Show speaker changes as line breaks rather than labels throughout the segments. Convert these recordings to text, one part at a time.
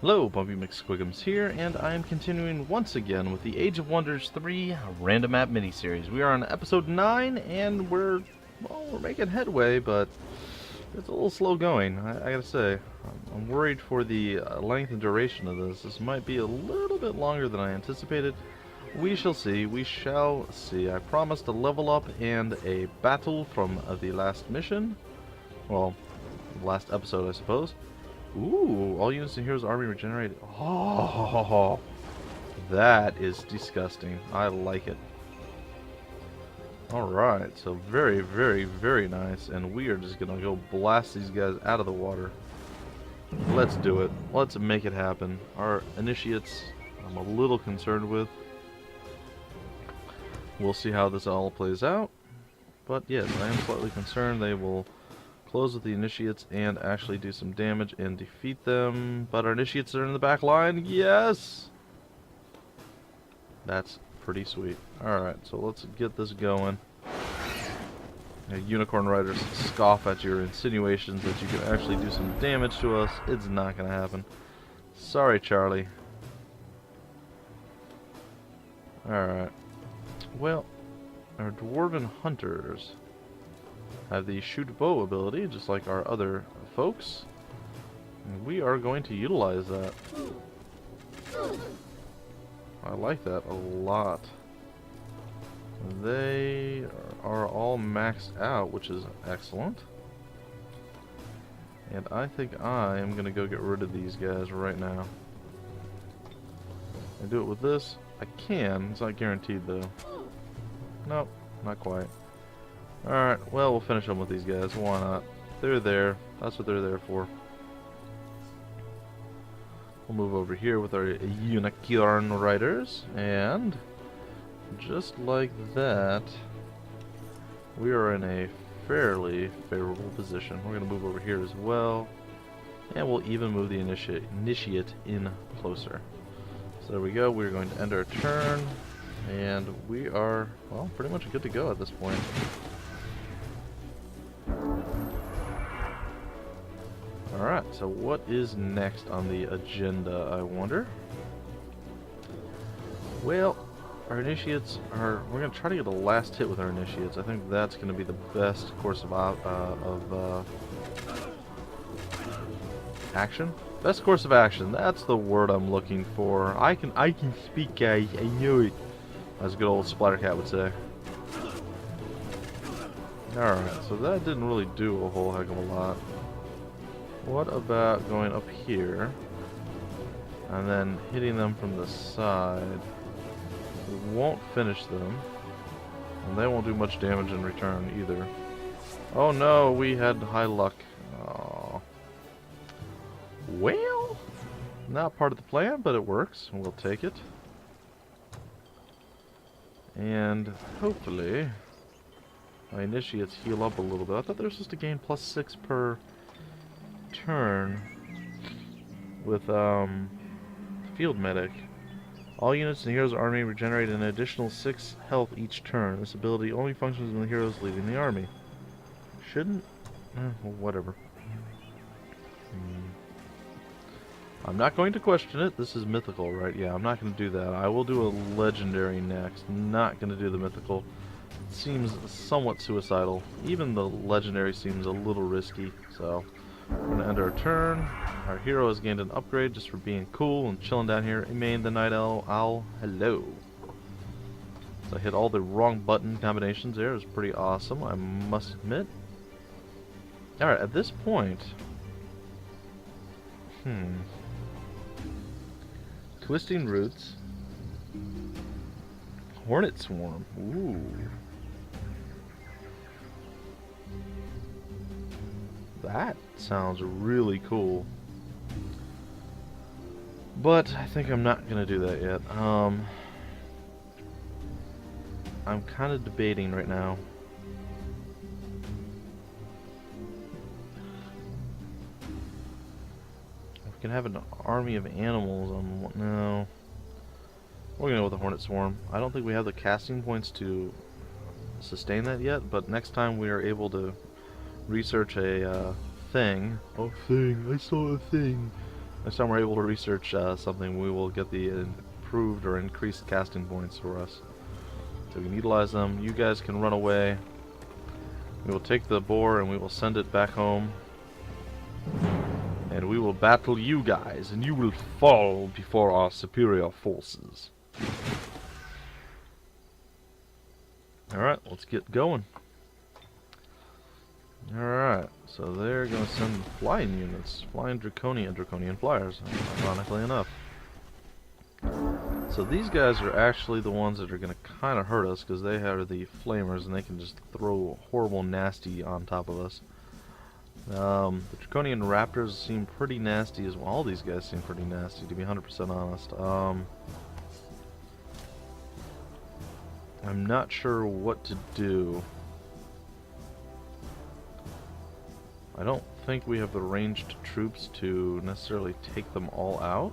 Hello, Bumpy McSquigums here, and I am continuing once again with the Age of Wonders 3 Random Map Miniseries. We are on episode 9, and we're making headway, but it's a little slow going, I gotta say. I'm worried for the length and duration of this. This might be a little bit longer than I anticipated. We shall see, we shall see. I promised a level up and a battle from the last mission. Well, last episode, I suppose. Ooh, all units in Hero's Army regenerated. Oh, that is disgusting. I like it. Alright, so very, very, very nice. And we are just going to go blast these guys out of the water. Let's do it. Let's make it happen. Our initiates, I'm a little concerned with. We'll see how this all plays out. But yes, I am slightly concerned they will close with the initiates and actually do some damage and defeat them. But our initiates are in the back line. Yes! That's pretty sweet. Alright, so let's get this going. Unicorn Riders scoff at your insinuations that you can actually do some damage to us. It's not going to happen. Sorry, Charlie. Alright. Well, our Dwarven Hunters have the shoot bow ability, just like our other folks. And we are going to utilize that. I like that a lot. They are all maxed out, which is excellent. And I think I am going to go get rid of these guys right now. I do it with this. I can. It's not guaranteed, though. Nope, not quite. Alright, well, we'll finish them with these guys. Why not? They're there. That's what they're there for. We'll move over here with our Unicorn Riders. And just like that, we are in a fairly favorable position. We're going to move over here as well. And we'll even move the initiate in closer. So there we go. We're going to end our turn. And we are, well, pretty much good to go at this point. Alright, so what is next on the agenda, I wonder? Well, our initiates are... We're going to try to get the last hit with our initiates. I think that's going to be the best course of action. Best course of action. That's the word I'm looking for. I can speak, guys. I knew it. As a good old Splattercat would say. Alright, so that didn't really do a whole heck of a lot. What about going up here and then hitting them from the side? We won't finish them, and they won't do much damage in return either. Oh no, we had high luck. Aww. Well, not part of the plan, but it works. We'll take it. And hopefully my initiates heal up a little bit. I thought they were supposed to gain +6 per turn with field medic. All units in the hero's army regenerate an additional 6 health each turn. This ability only functions when the hero is leaving the army. Shouldn't... well, whatever. I'm not going to question it. This is mythical, right? Yeah, I'm not going to do that. I will do a legendary next. Not going to do the mythical. It seems somewhat suicidal. Even the legendary seems a little risky, so... We're going to end our turn. Our hero has gained an upgrade just for being cool and chilling down here. Main the Night Owl. Hello. So I hit all the wrong button combinations there. It was pretty awesome, I must admit. Alright, at this point... Twisting Roots. Hornet Swarm. Ooh. That sounds really cool. But I think I'm not going to do that yet. I'm kind of debating right now. We can have an army of animals on... No. We're going to go with the Hornet Swarm. I don't think we have the casting points to sustain that yet, but next time we are able to research a thing. Oh, thing. I saw a thing. Next time we're able to research something, we will get the improved or increased casting points for us. So we can utilize them. You guys can run away. We will take the boar and we will send it back home. And we will battle you guys, and you will fall before our superior forces. Alright, let's get going. Alright, so they're going to send flying units. Flying Draconian flyers, ironically enough. So these guys are actually the ones that are going to kind of hurt us, because they are the flamers, and they can just throw horrible nasty on top of us. The Draconian Raptors seem pretty nasty as well. All these guys seem pretty nasty, to be 100% honest. I'm not sure what to do. I don't think we have the ranged troops to necessarily take them all out.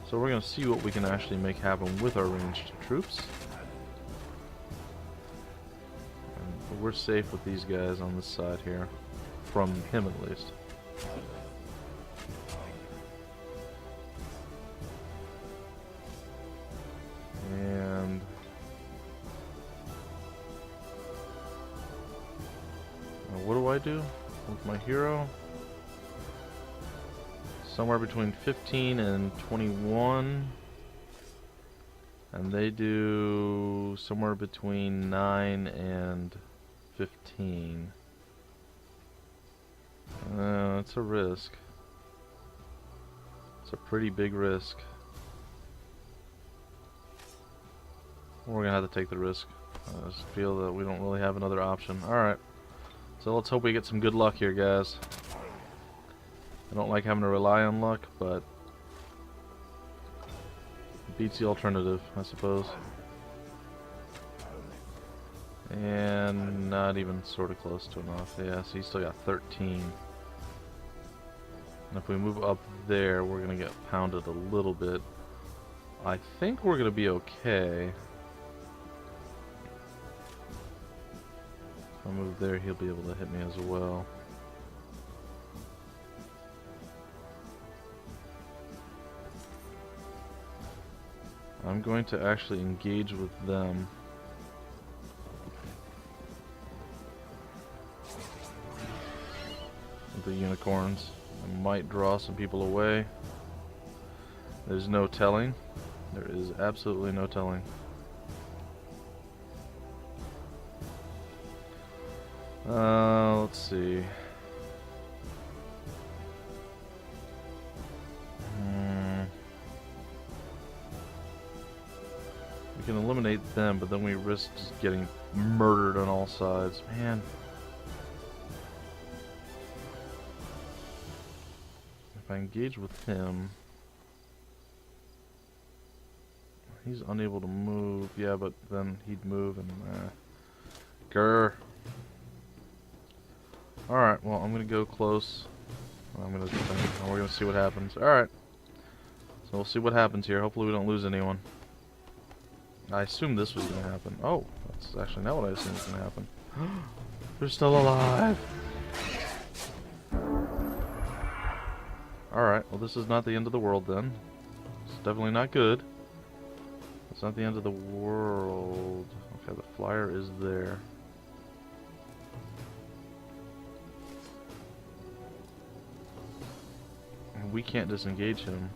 So we're going to see what we can actually make happen with our ranged troops. And we're safe with these guys on this side here. From him at least. And what do I do with my hero? Somewhere between 15 and 21. And they do somewhere between 9 and 15. It's a risk. It's a pretty big risk. We're gonna have to take the risk. I just feel that we don't really have another option. Alright. So let's hope we get some good luck here, guys. I don't like having to rely on luck, but it beats the alternative, I suppose. And not even sort of close to enough. Yeah, so he's still got 13. And if we move up there, we're going to get pounded a little bit. I think we're going to be okay. If I move there, he'll be able to hit me as well. I'm going to actually engage with them. With the unicorns. I might draw some people away. There's no telling. There is absolutely no telling. Let's see. We can eliminate them, but then we risk just getting murdered on all sides. Man. If I engage with him... He's unable to move. Yeah, but then he'd move and... Grr. Alright, well, I'm gonna go close. I'm gonna defend, and we're gonna see what happens. Alright. So we'll see what happens here. Hopefully we don't lose anyone. I assumed this was gonna happen. Oh, that's actually not what I assumed was gonna happen. They're still alive! Alright, well this is not the end of the world then. It's definitely not good. It's not the end of the world. Okay, the flyer is there. And we can't disengage him.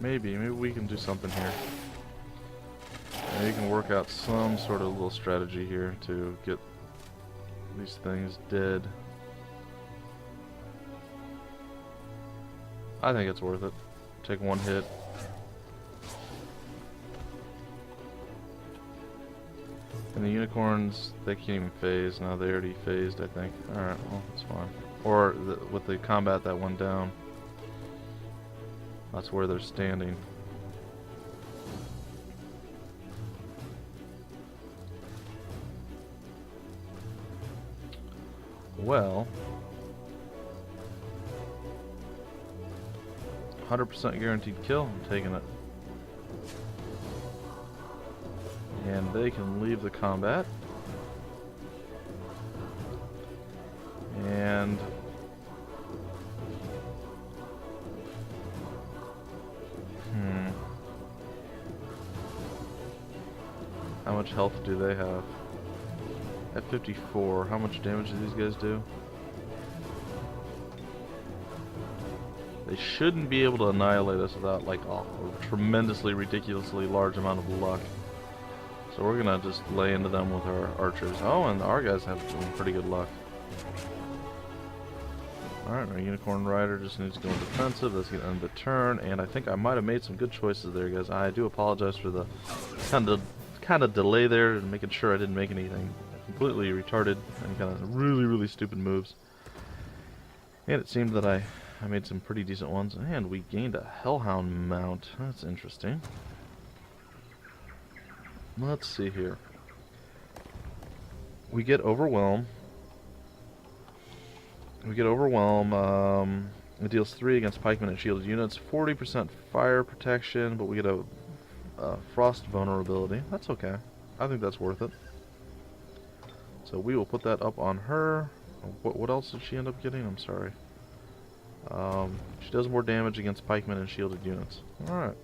Maybe we can do something here. Maybe you can work out some sort of little strategy here to get these things dead. I think it's worth it. Take one hit. And the unicorns, they can't even phase. Now they already phased, I think. Alright, well, that's fine. Or with the combat that went down. That's where they're standing. Well, 100% guaranteed kill. I'm taking it. And they can leave the combat. And how much health do they have? At 54, how much damage do these guys do? They shouldn't be able to annihilate us without like a tremendously, ridiculously large amount of luck. So we're gonna just lay into them with our archers. Oh, and our guys have some pretty good luck. Alright, our Unicorn Rider just needs to go in defensive. That's gonna end the turn, and I think I might have made some good choices there, guys. I do apologize for the kind of delay there and making sure I didn't make anything completely retarded and kind of really stupid moves. And it seemed that I made some pretty decent ones, and we gained a Hellhound mount. That's interesting. Let's see here. We get Overwhelm. It deals 3 against pikemen and shielded units. 40% fire protection, but we get a frost vulnerability. That's okay. I think that's worth it. So we will put that up on her. What else did she end up getting? I'm sorry. She does more damage against pikemen and shielded units. Alright.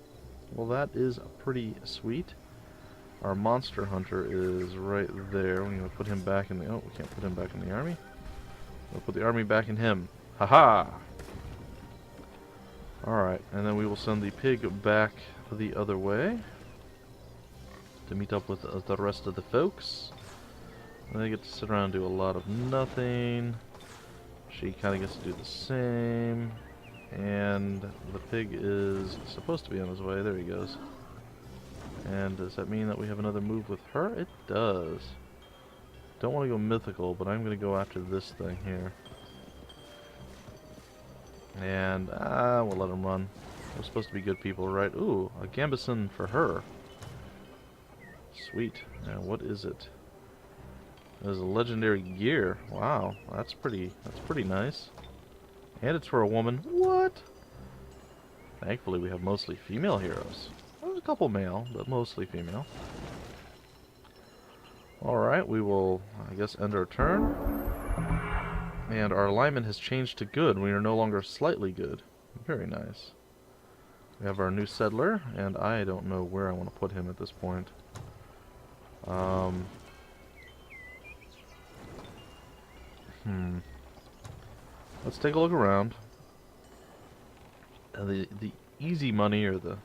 Well, that is pretty sweet. Our monster hunter is right there. We're going to put him back in the... Oh, we can't put him back in the army. We'll put the army back in him. Haha! Alright, and then we will send the pig back the other way to meet up with the rest of the folks. And they get to sit around and do a lot of nothing. She kind of gets to do the same. And the pig is supposed to be on his way. There he goes. And does that mean that we have another move with her? It does. Don't want to go mythical, but I'm going to go after this thing here. And we'll let him run. We're supposed to be good people, right? Ooh, a Gambison for her. Sweet. Now, what is it? There's a legendary gear. Wow, that's pretty nice. And it's for a woman. What? Thankfully, we have mostly female heroes. There's a couple male, but mostly female. Alright, we will, I guess, end our turn. And our alignment has changed to good. We are no longer slightly good. Very nice. We have our new settler, and I don't know where I want to put him at this point. Let's take a look around. The easy money, or the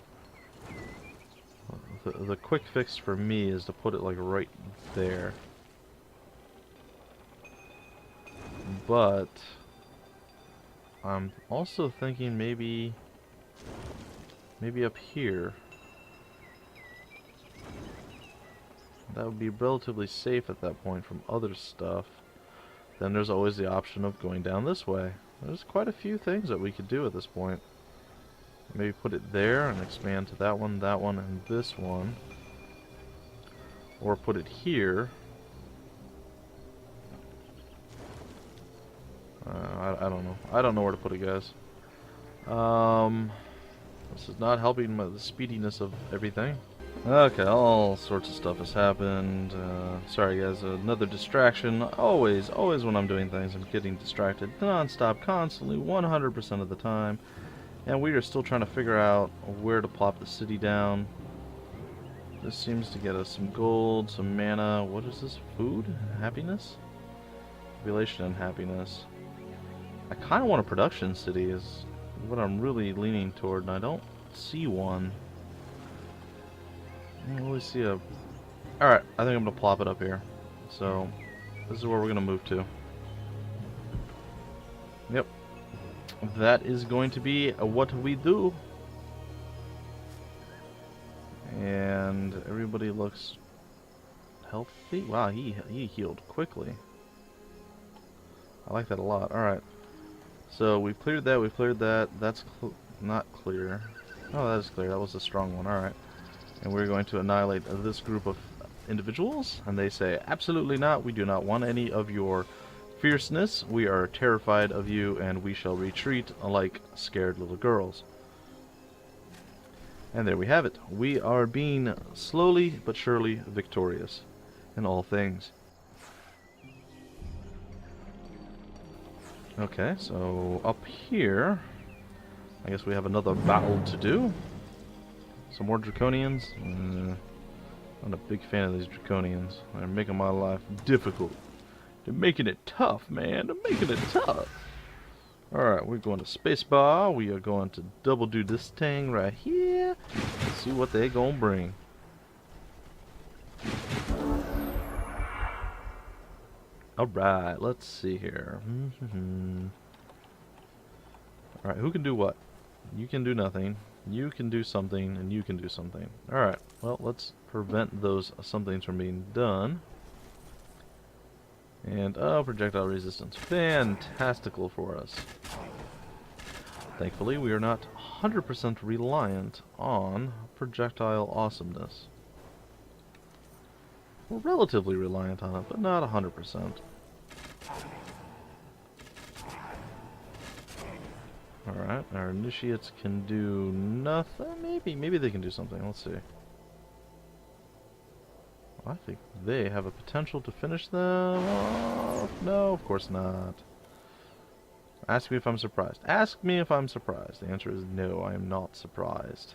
quick fix for me, is to put it like right there. But I'm also thinking maybe up here. That would be relatively safe at that point from other stuff. Then there's always the option of going down this way. There's quite a few things that we could do at this point. Maybe put it there and expand to that one, and this one. Or put it here. I don't know. I don't know where to put it, guys. This is not helping the speediness of everything. Okay, all sorts of stuff has happened. Sorry guys, another distraction. Always when I'm doing things, I'm getting distracted non-stop, constantly, 100% of the time. And we are still trying to figure out where to plop the city down. This seems to get us some gold, some mana. What is this? Food? Happiness? Population and happiness. I kind of want a production city is what I'm really leaning toward, and I don't see one. I don't really see a... Alright, I think I'm going to plop it up here. So, this is where we're going to move to. Yep. That is going to be what we do. And everybody looks healthy. Wow, he healed quickly. I like that a lot. Alright. So, we've cleared that, That's not clear. Oh, that is clear. That was a strong one. Alright. And we're going to annihilate this group of individuals. And they say, absolutely not. We do not want any of your fierceness. We are terrified of you, and we shall retreat like scared little girls. And there we have it. We are being slowly but surely victorious in all things. Okay, so up here, I guess we have another battle to do. Some more Draconians. I'm not a big fan of these Draconians. They're making my life difficult. They're making it tough, man. They're making it tough. Alright, we're going to spacebar. We are going to double do this thing right here. Let's see what they gonna bring. Alright, let's see here. Alright, who can do what? You can do nothing. You can do something, and you can do something. Alright, well, let's prevent those somethings from being done. And, oh, projectile resistance. Fantastical for us. Thankfully, we are not 100% reliant on projectile awesomeness. We're relatively reliant on it, but not 100%. Alright, our initiates can do nothing. Maybe they can do something. Let's see. I think they have a potential to finish them off. No, of course not. Ask me if I'm surprised. Ask me if I'm surprised. The answer is no, I am not surprised.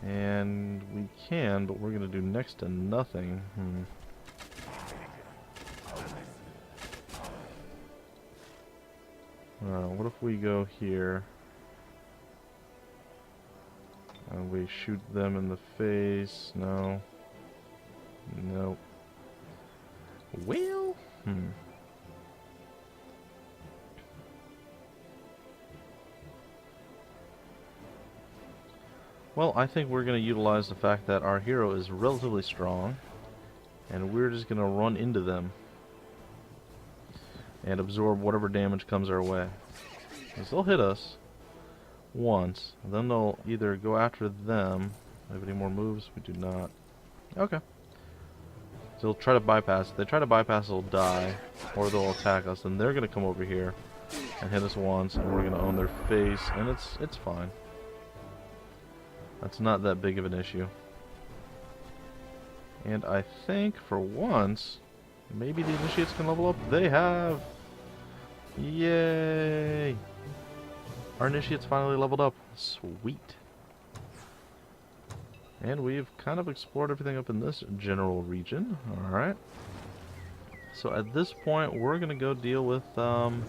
And we can, but we're going to do next to nothing. What if we go here and we shoot them in the face? No. Nope. Well, Well, I think we're going to utilize the fact that our hero is relatively strong, and we're just going to run into them and absorb whatever damage comes our way. Because they'll hit us once, and then they'll either go after them. Do we have any more moves? We do not. Okay. So they'll try to bypass. If they try to bypass, they'll die, or they'll attack us, and they're going to come over here and hit us once, and we're going to own their face, and it's fine. That's not that big of an issue. And I think, for once, maybe the initiates can level up. They have! Yay! Our initiates finally leveled up. Sweet. And we've kind of explored everything up in this general region. Alright. So at this point, we're going to go deal with, kind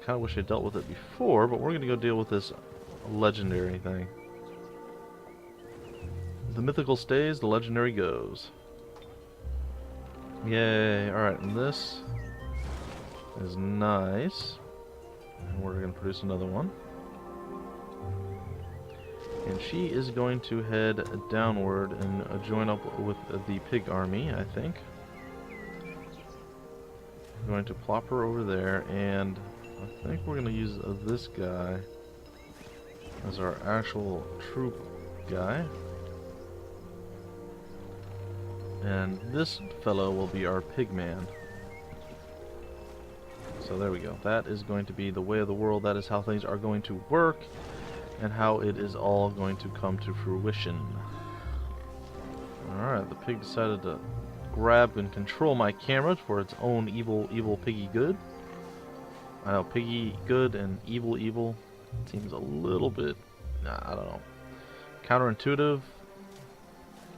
of wish I dealt with it before, but we're going to go deal with this legendary thing. The mythical stays, the legendary goes. Yay. Alright, and this is nice. And we're going to produce another one. And she is going to head downward and join up with the pig army, I think. We're going to plop her over there, and I think we're going to use this guy as our actual troop guy. And this fellow will be our pig man. So there we go. That is going to be the way of the world. That is how things are going to work, and how it is all going to come to fruition. Alright, the pig decided to grab and control my camera for its own evil piggy good. I know, piggy good and evil seems a little bit, I don't know, counterintuitive,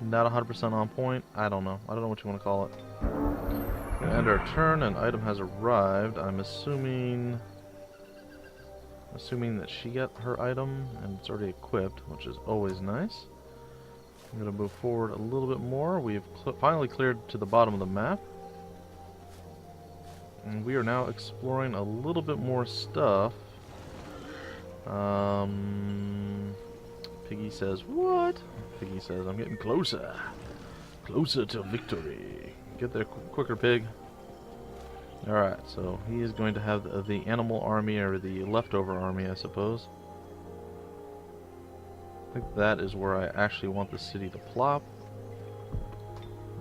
not 100% on point. I don't know what you want to call it. We're gonna end our turn. An item has arrived. I'm assuming that she got her item and it's already equipped, which is always nice. I'm going to move forward a little bit more. We've finally cleared to the bottom of the map. And we are now exploring a little bit more stuff. Piggy says, what? Piggy says, I'm getting closer. Closer to victory. Get there quicker, pig. Alright, so he is going to have the animal army, or the leftover army, I suppose. I think that is where I actually want the city to plop.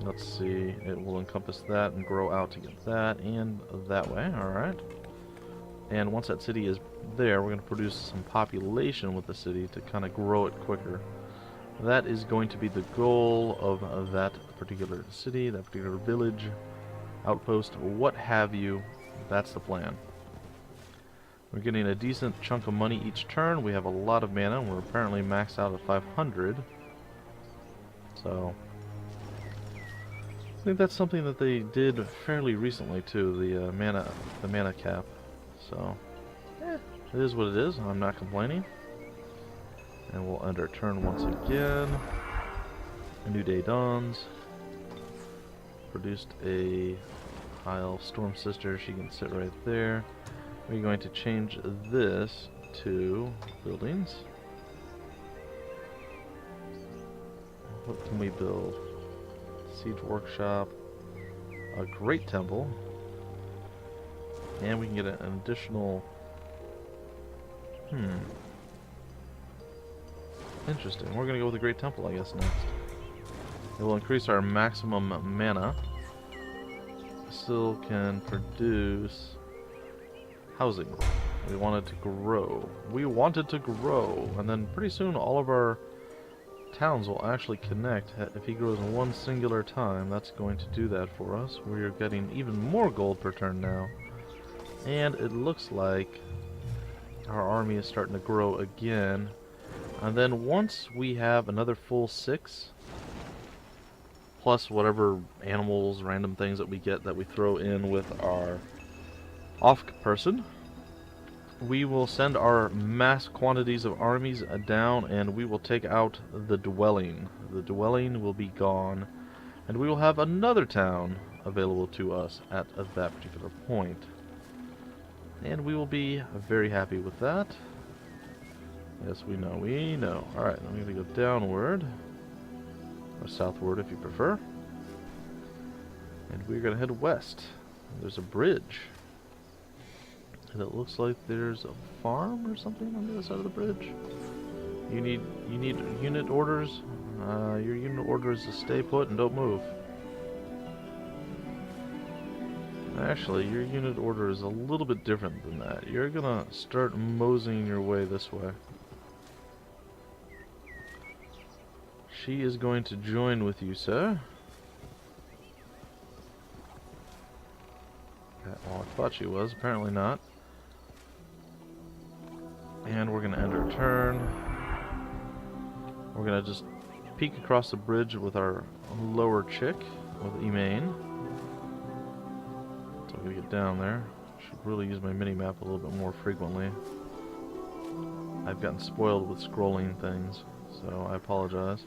Let's see, it will encompass that and grow out to get that and that way, alright. And once that city is there, we're going to produce some population with the city to kind of grow it quicker. That is going to be the goal of that particular city, that particular village, outpost, what have you. That's the plan. We're getting a decent chunk of money each turn. We have a lot of mana. We're apparently maxed out at 500. So I think that's something that they did fairly recently too, the mana cap. So it is what it is. I'm not complaining. And we'll end our turn once again. A new day dawns. Produced a Isle Storm Sister. She can sit right there. We're going to change this to buildings. What can we build? Siege Workshop. A Great Temple. And we can get an additional... Interesting. We're going to go with the Great Temple, I guess, next. It will increase our maximum mana. Still can produce housing. We wanted to grow. We wanted to grow. And then pretty soon all of our towns will actually connect. If he grows in one singular time, that's going to do that for us. We are getting even more gold per turn now. And it looks like our army is starting to grow again. And then once we have another full 6, plus whatever animals, random things that we get that we throw in with our off person, we will send our mass quantities of armies down and we will take out the dwelling. The dwelling will be gone and we will have another town available to us at that particular point. And we will be very happy with that. Yes, we know, we know. Alright, I'm going to go downward. Or southward if you prefer. And we're going to head west. There's a bridge. And it looks like there's a farm or something on the other side of the bridge. You need unit orders. Your unit order is to stay put and don't move. Actually, your unit order is a little bit different than that. You're going to start moseying your way this way. She is going to join with you, sir. Well, I thought she was. Apparently not. And we're going to end our turn. We're going to just peek across the bridge with our lower chick, with Emain. So I'm going to get down there. Should really use my mini-map a little bit more frequently. I've gotten spoiled with scrolling things, so I apologize.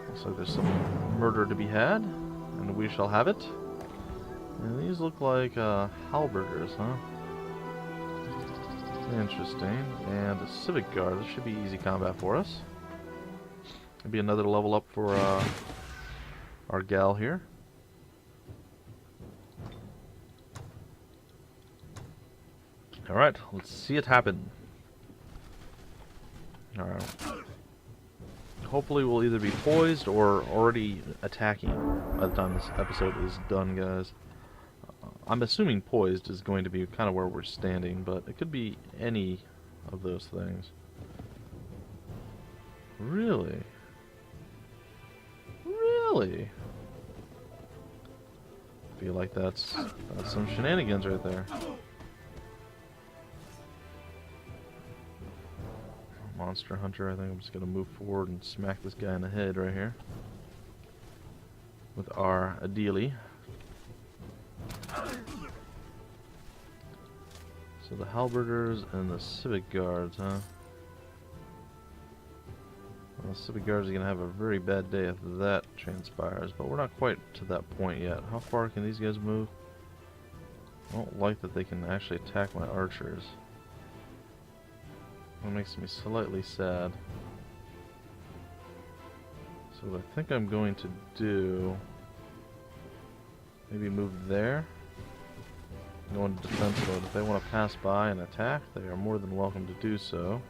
Looks like there's some murder to be had, and we shall have it. And these look like halberdiers, huh? Interesting. And a civic guard. This should be easy combat for us. Maybe another level up for our gal here. Alright, let's see it happen. Alright. Hopefully we'll either be poised or already attacking by the time this episode is done, guys. I'm assuming poised is going to be kind of where we're standing, but it could be any of those things. Really? Really? Feel like that's some shenanigans right there. Monster Hunter, I think I'm just going to move forward and smack this guy in the head right here. With our Adili. So the halberders and the civic guards, huh? Well, the civic guards are going to have a very bad day if that transpires, but we're not quite to that point yet. How far can these guys move? I don't like that they can actually attack my archers. That makes me slightly sad. So what I think I'm going to do, maybe move there, go into defense mode. If they want to pass by and attack, they are more than welcome to do so.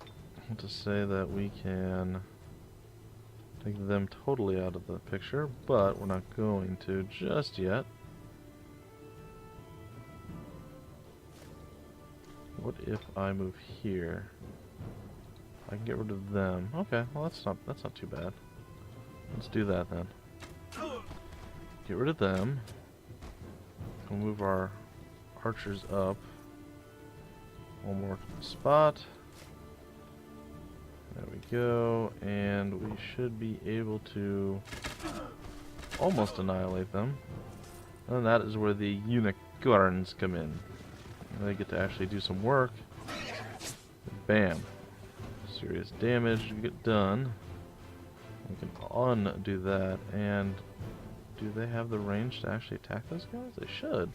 I want to say that we can take them totally out of the picture, but we're not going to just yet. What if I move here? I can get rid of them. Okay, well that's not too bad. Let's do that then. Get rid of them. We'll move our archers up. One more spot. There we go. And we should be able to almost annihilate them. And that is where the unicorns come in. They get to actually do some work. Bam. Serious damage get done. We can undo that. And do they have the range to actually attack those guys? They should.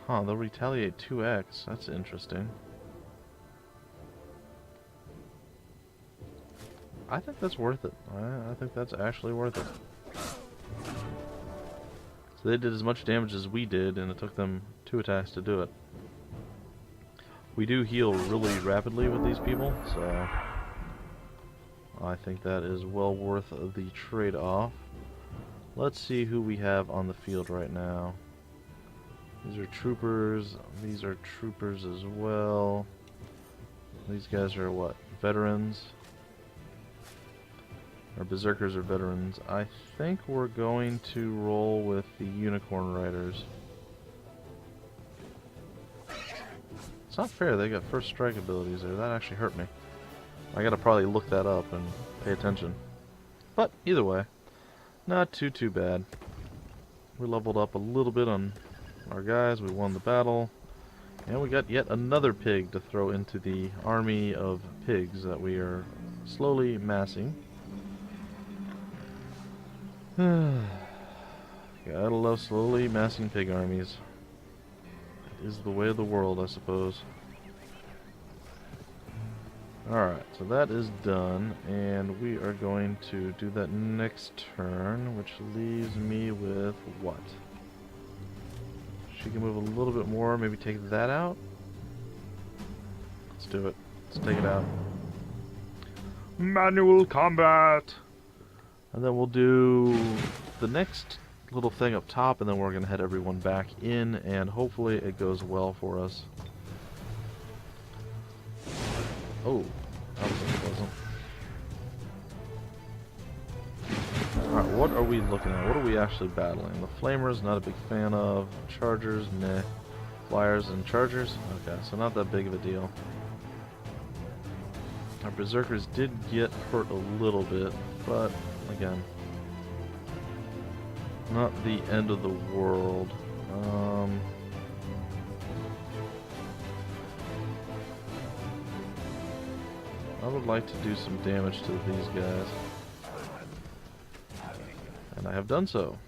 Huh, they'll retaliate 2x. That's interesting. I think that's worth it. I think that's actually worth it. So they did as much damage as we did, and it took them 2 attacks to do it. We do heal really rapidly with these people, so I think that is well worth the trade-off. Let's see who we have on the field right now. These are troopers. These are troopers as well. These guys are what? Veterans? Our berserkers are veterans. I think we're going to roll with the unicorn riders. It's not fair, they got first strike abilities there. That actually hurt me. I gotta probably look that up and pay attention. But either way, not too bad. We leveled up a little bit on our guys, we won the battle, and we got yet another pig to throw into the army of pigs that we are slowly massing. Gotta love slowly massing pig armies. It is the way of the world, I suppose. Alright, so that is done, and we are going to do that next turn, which leaves me with what? She can move a little bit more, maybe take that out? Let's do it. Let's take it out. Manual combat! And then we'll do the next little thing up top, and then we're going to head everyone back in, and hopefully it goes well for us. Oh, that was unpleasant. Alright, what are we looking at? What are we actually battling? The Flamers, not a big fan of. Chargers, meh. Flyers and Chargers? Okay, so not that big of a deal. Our Berserkers did get hurt a little bit, but again, not the end of the world. I would like to do some damage to these guys, and I have done so.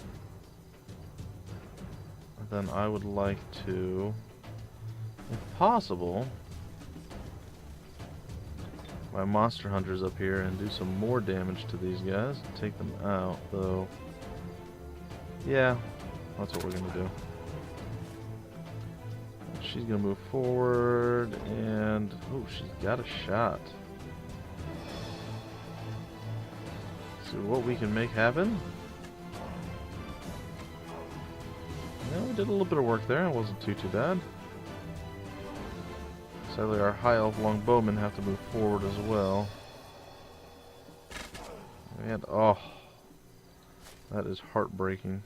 And then I would like to, if possible, my monster hunters up here and do some more damage to these guys. Take them out, though. Yeah, that's what we're gonna do. She's gonna move forward, and oh, she's got a shot. See what we can make happen. Yeah, we did a little bit of work there. It wasn't too bad. Sadly, our high elf longbowmen have to move forward as well. And oh, that is heartbreaking.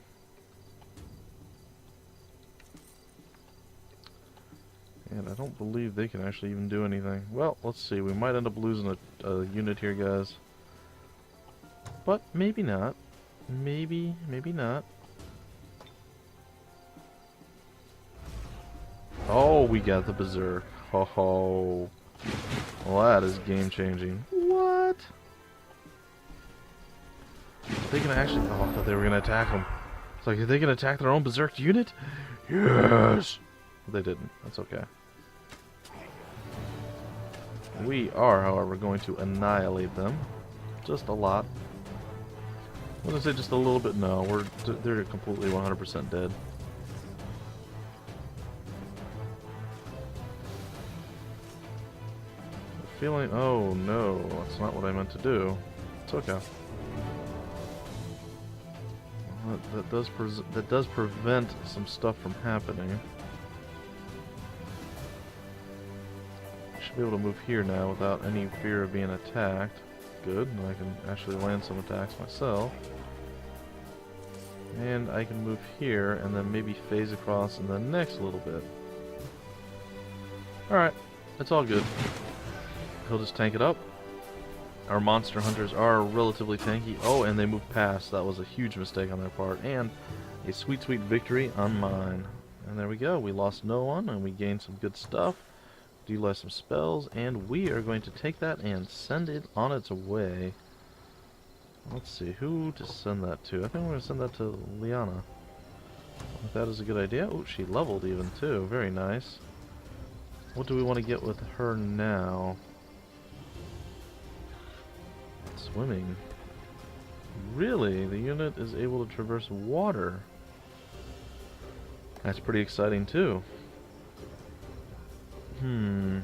And I don't believe they can actually even do anything. Well, let's see. We might end up losing a unit here, guys. But maybe not. Maybe not. Oh, we got the Berserk. Ho ho. Well, that is game changing. What? Are they gonna actually... Oh, I thought they were gonna attack them. It's like, are they gonna attack their own Berserk unit? Yes! Well, they didn't. That's okay. We are, however, going to annihilate them. Just a lot. I'm gonna say just a little bit. No, they're completely 100% dead. Feeling, oh no, that's not what I meant to do. It's okay. that does prevent some stuff from happening. Should be able to move here now without any fear of being attacked. Good, and I can actually land some attacks myself. And I can move here and then maybe phase across in the next little bit. Alright, it's all good. He'll just tank it up. Our monster hunters are relatively tanky. Oh, and they moved past. That was a huge mistake on their part. And a sweet, sweet victory on mine. And there we go. We lost no one, and we gained some good stuff. Utilize some spells, and we are going to take that and send it on its way. Let's see, who to send that to? I think we're going to send that to Liana. If that is a good idea. Oh, she leveled even too. Very nice. What do we want to get with her now? Swimming. Really? The unit is able to traverse water. That's pretty exciting too. I think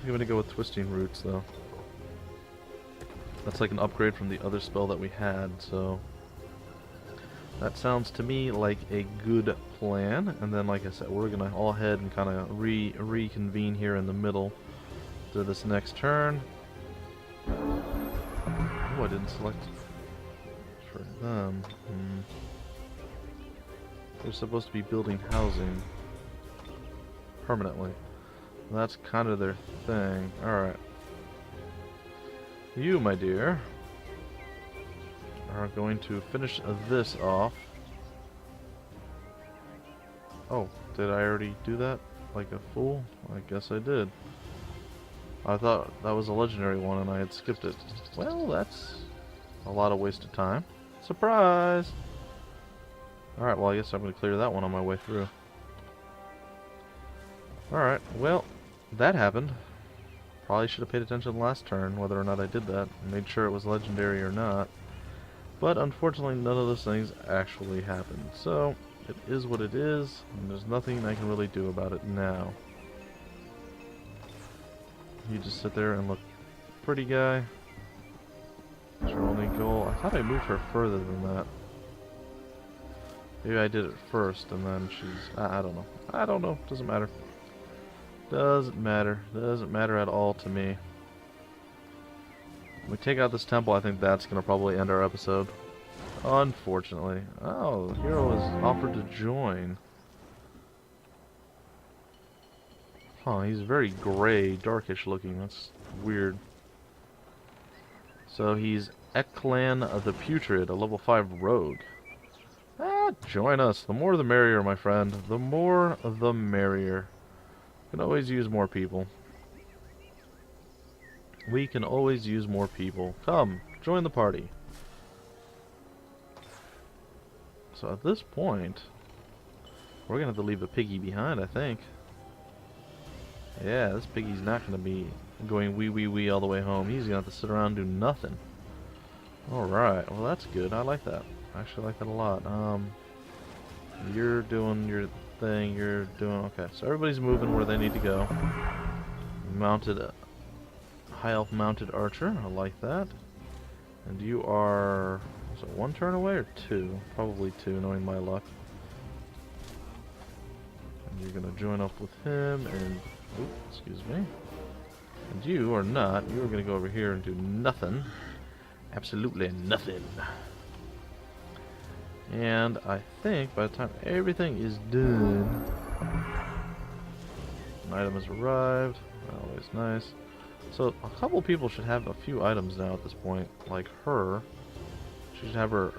I'm going to go with Twisting Roots though. That's like an upgrade from the other spell that we had, so that sounds to me like a good plan. And then, like I said, we're going to all head and kind of reconvene here in the middle to this next turn. Oh, I didn't select for them. They're supposed to be building housing permanently. That's kind of their thing. Alright. You, my dear, are going to finish this off. Oh, did I already do that? Like a fool? I guess I did. I thought that was a legendary one and I had skipped it. Well, that's a lot of wasted time. Surprise! Alright, well I guess I'm going to clear that one on my way through. Alright, well, that happened. Probably should have paid attention last turn, whether or not I did that, and made sure it was legendary or not. But unfortunately, none of those things actually happened. So, it is what it is, and there's nothing I can really do about it now. You just sit there and look pretty, guy. That's your only goal. I thought I moved her further than that. Maybe I did it first, and then she's... I don't know. I don't know. Doesn't matter. Doesn't matter. Doesn't matter at all to me. When we take out this temple, I think that's going to probably end our episode. Unfortunately. Oh, the hero is offered to join. Huh, he's very gray, darkish looking. That's weird. So he's Eklan the Putrid, a level 5 rogue. Ah, join us. The more the merrier, my friend. The more the merrier. We can always use more people. We can always use more people. Come, join the party. So at this point, we're going to have to leave a piggy behind, I think. Yeah, this piggy's not going to be going wee all the way home. He's going to have to sit around and do nothing. Alright, well that's good. I like that. I actually like that a lot. You're doing your thing. You're doing... Okay, so everybody's moving where they need to go. Mounted... High elf mounted archer. I like that. And you are... Is it one turn away or two? Probably two, knowing my luck. And you're going to join up with him and... Oops, excuse me. And you are not. You are going to go over here and do nothing. Absolutely nothing. And I think by the time everything is done... An item has arrived. Always nice. So a couple people should have a few items now at this point. Like her. She should have her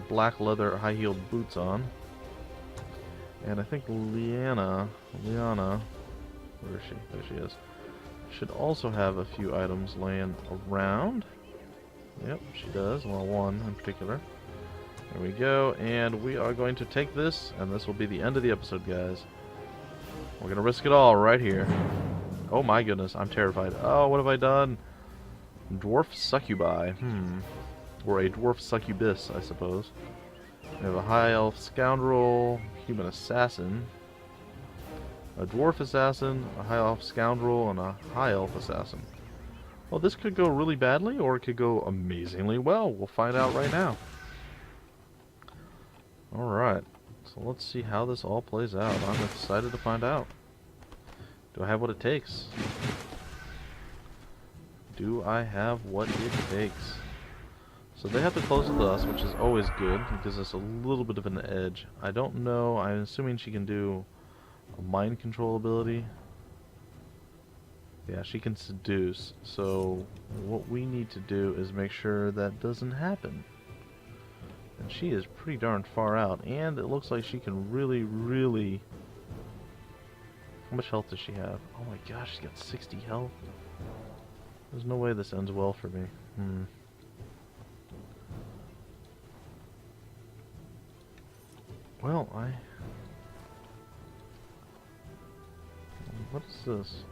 black leather high-heeled boots on. And I think Liana, where is she? There she is. Should also have a few items laying around. Yep, she does. Well, one in particular. There we go. And we are going to take this, and this will be the end of the episode, guys. We're going to risk it all right here. Oh my goodness, I'm terrified. Oh, what have I done? Dwarf succubi. Or a dwarf succubus, I suppose. We have a high elf scoundrel, human assassin, a dwarf assassin, a high elf scoundrel, and a high elf assassin. Well, this could go really badly, or it could go amazingly well. We'll find out right now. Alright, so let's see how this all plays out. I'm excited to find out. Do I have what it takes? Do I have what it takes? So they have to close with us, which is always good. It gives us a little bit of an edge. I don't know. I'm assuming she can do a mind control ability. Yeah, she can seduce. So what we need to do is make sure that doesn't happen. And she is pretty darn far out. And it looks like she can really, really... How much health does she have? Oh my gosh, she's got 60 health. There's no way this ends well for me. Well, what is this?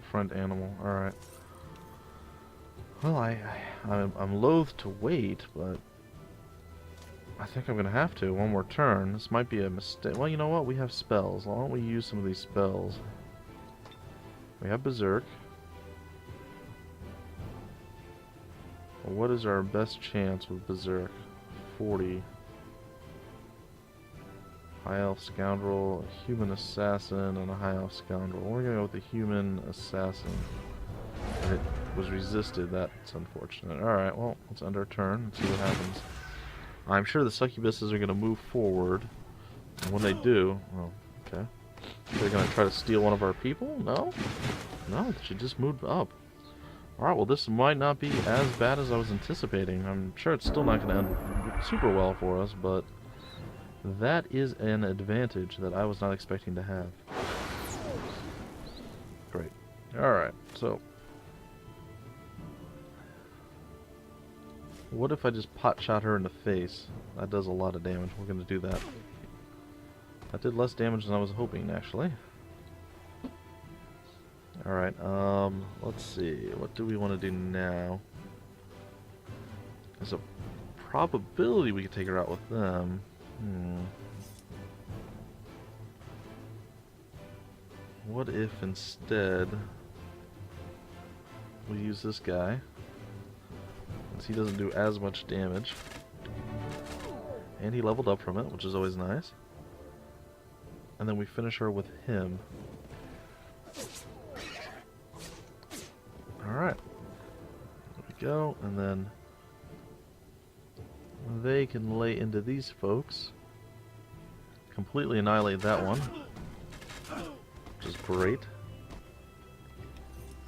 Front animal. Alright. Well, I'm loath to wait, but I think I'm gonna have to. One more turn. This might be a mistake. Well, you know what? We have spells. Why don't we use some of these spells? We have Berserk. Well, what is our best chance with Berserk? 40. High Elf Scoundrel, a Human Assassin, and a High Elf Scoundrel. We're gonna go with the Human Assassin. And it was resisted. That's unfortunate. Alright, well, let's end our turn and see what happens. I'm sure the succubuses are gonna move forward. And when they do... Oh, okay. They're gonna try to steal one of our people? No? No, she just moved up. Alright, well this might not be as bad as I was anticipating. I'm sure it's still not gonna end super well for us, but... that is an advantage that I was not expecting to have. Great. Alright, so... what if I just pot shot her in the face? That does a lot of damage. We're gonna do that. That did less damage than I was hoping, actually. Alright, let's see. What do we want to do now? There's a probability we could take her out with them. What if instead we use this guy, since he doesn't do as much damage, and he leveled up from it, which is always nice, and then we finish her with him. Alright, there we go, and then they can lay into these folks, completely annihilate that one, which is great,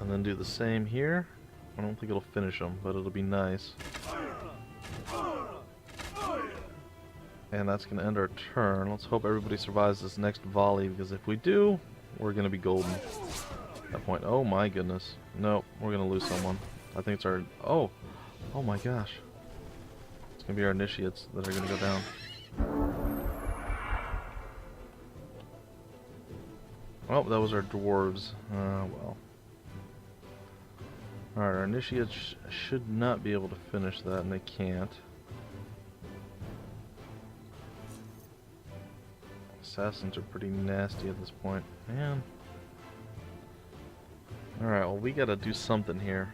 and then do the same here. I don't think it'll finish them, but it'll be nice. And that's going to end our turn. Let's hope everybody survives this next volley, because if we do, we're going to be golden at that point. Oh my goodness. No, we're going to lose someone. I think it's our... Oh my gosh. It's going to be our initiates that are going to go down. Oh, that was our dwarves. Well. Alright, our initiates should not be able to finish that, and they can't. Assassins are pretty nasty at this point. Man. Alright, well, we gotta do something here.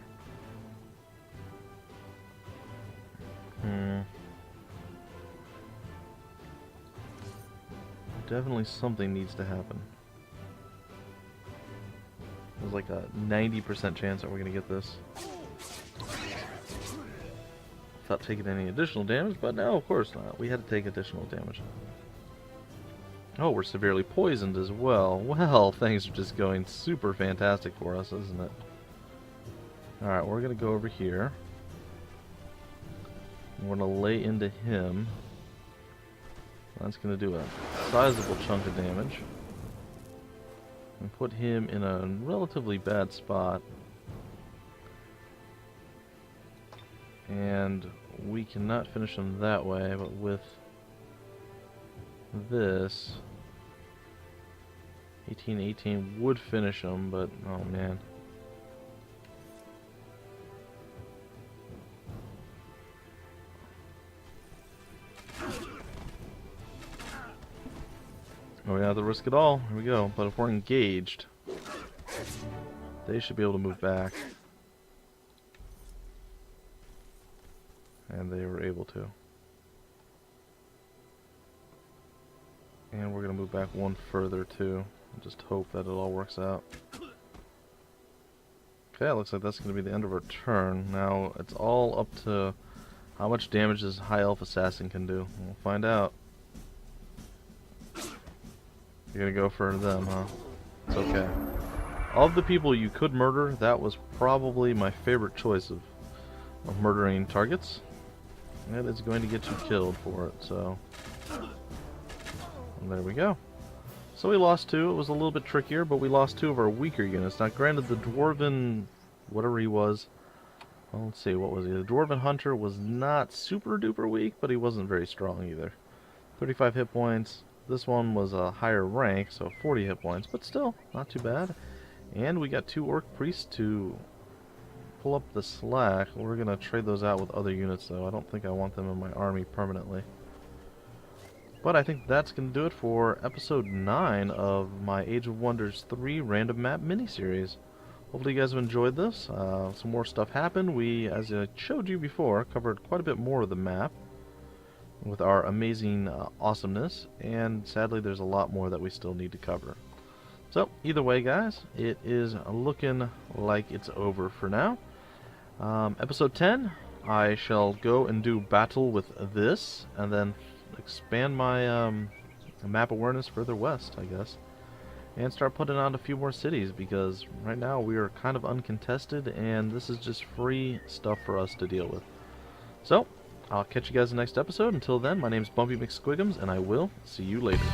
Definitely something needs to happen. There's like a 90% chance that we're gonna get this without taking any additional damage, but no, of course not. We had to take additional damage. Oh, we're severely poisoned as well. Well, things are just going super fantastic for us, isn't it? Alright, we're gonna go over here. We're gonna lay into him. That's gonna do a sizable chunk of damage. And put him in a relatively bad spot. And we cannot finish him that way, but with this 1818 would finish him, but oh man. Oh, we have to risk it all. Here we go. But if we're engaged, they should be able to move back. And they were able to. And we're going to move back one further too. Just hope that it all works out. Okay, it looks like that's going to be the end of our turn. Now, it's all up to how much damage this High Elf Assassin can do. We'll find out. You're going to go for them, huh? It's okay. Of the people you could murder, that was probably my favorite choice of murdering targets. And it's going to get you killed for it, so... And there we go. So we lost 2. It was a little bit trickier, but we lost 2 of our weaker units. Now, granted, the Dwarven... whatever he was... Well, let's see, what was he? The Dwarven Hunter was not super duper weak, but he wasn't very strong either. 35 hit points. This one was a higher rank, so 40 hit points, but still, not too bad. And we got 2 Orc Priests to pull up the slack. We're going to trade those out with other units, though. I don't think I want them in my army permanently. But I think that's going to do it for episode 9 of my Age of Wonders 3 random map miniseries. Hopefully you guys have enjoyed this. Some more stuff happened. We, as I showed you before, covered quite a bit more of the map with our amazing awesomeness, and sadly there's a lot more that we still need to cover. So, either way guys, it is looking like it's over for now. Episode 10, I shall go and do battle with this, and then expand my map awareness further west, I guess. And start putting out a few more cities, because right now we are kind of uncontested, and this is just free stuff for us to deal with. So, I'll catch you guys in the next episode. Until then, my name's Bumpy McSquigums, and I will see you later.